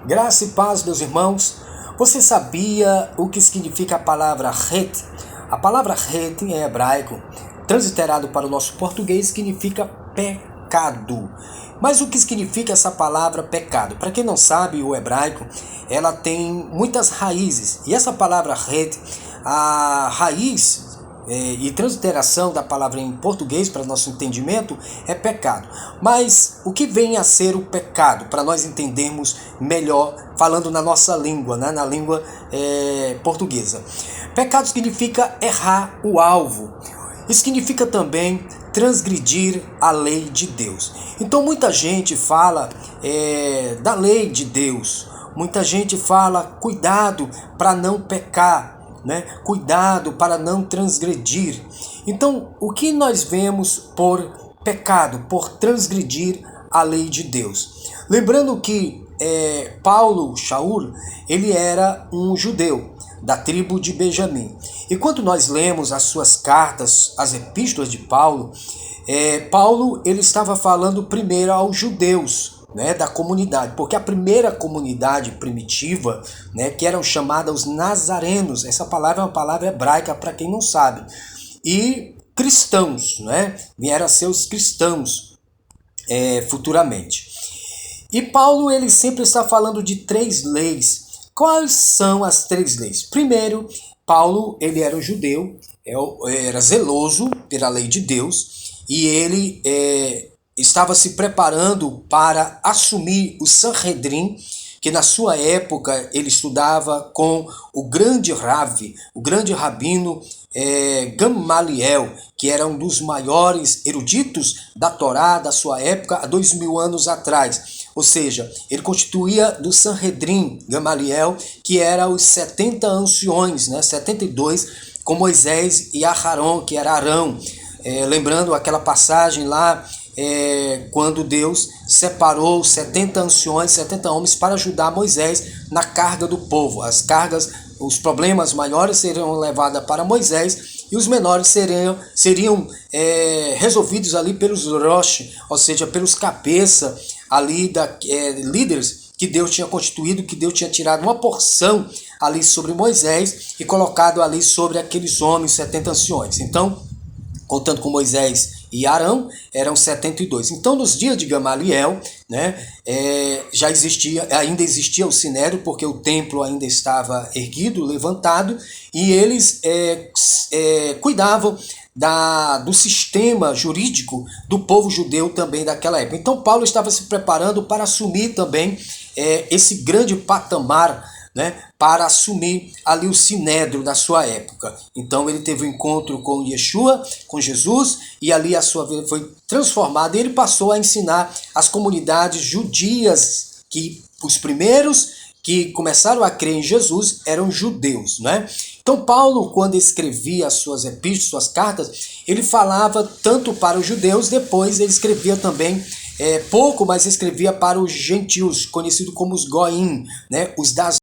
Graça e paz, meus irmãos. Você sabia o que significa a palavra het? A palavra het em hebraico, transliterado para o nosso português, significa pecado. Mas o que significa essa palavra pecado? Para quem não sabe, o hebraico, ela tem muitas raízes. E essa palavra het, a raiz e transliteração da palavra em português para nosso entendimento é pecado. Mas o que vem a ser o pecado, para nós entendermos melhor, falando na nossa língua, né? Na língua portuguesa? Pecado significa errar o alvo. Isso significa também transgredir a lei de Deus. Então muita gente fala da lei de Deus. Muita gente fala cuidado para não pecar. Né? Cuidado para não transgredir. Então, o que nós vemos por pecado, por transgredir a lei de Deus? Lembrando que Paulo, Shaul, ele era um judeu da tribo de Benjamim. E quando nós lemos as suas cartas, as epístolas de Paulo, Paulo ele estava falando primeiro aos judeus, né, da comunidade, porque a primeira comunidade primitiva, né, que eram chamadas os nazarenos, essa palavra é uma palavra hebraica para quem não sabe, e cristãos, né, vieram a ser os cristãos futuramente. E Paulo ele sempre está falando de 3 leis. Quais são as 3 leis? Primeiro, Paulo ele era um judeu, era zeloso pela lei de Deus, e ele estava se preparando para assumir o Sanhedrin, que na sua época ele estudava com o grande Rav, o grande rabino Gamaliel, que era um dos maiores eruditos da Torá da sua época há 2000 anos atrás. Ou seja, ele constituía do Sanhedrin, Gamaliel, que era os 70 anciões, né, 72, com Moisés e Aharon, que era Arão. Lembrando aquela passagem lá, quando Deus separou 70 anciões, 70 homens para ajudar Moisés na carga do povo. As cargas, os problemas maiores seriam levados para Moisés e os menores seriam resolvidos ali pelos Rosh, ou seja, pelos cabeças ali, líderes que Deus tinha constituído, que Deus tinha tirado uma porção ali sobre Moisés e colocado ali sobre aqueles homens, 70 anciões. Então, contando com Moisés e Arão, eram 72. Então, nos dias de Gamaliel, né, ainda existia o Sinédrio, porque o templo ainda estava erguido, levantado, e eles cuidavam do sistema jurídico do povo judeu também daquela época. Então, Paulo estava se preparando para assumir também esse grande patamar, né, para assumir ali o sinédrio da sua época. Então ele teve um encontro com Yeshua, com Jesus, e ali a sua vida foi transformada, e ele passou a ensinar as comunidades judias, que os primeiros que começaram a crer em Jesus eram judeus, né? Então Paulo, quando escrevia as suas epístolas, suas cartas, ele falava tanto para os judeus, depois ele escrevia também pouco, mas escrevia para os gentios, conhecidos como os goim, né, os das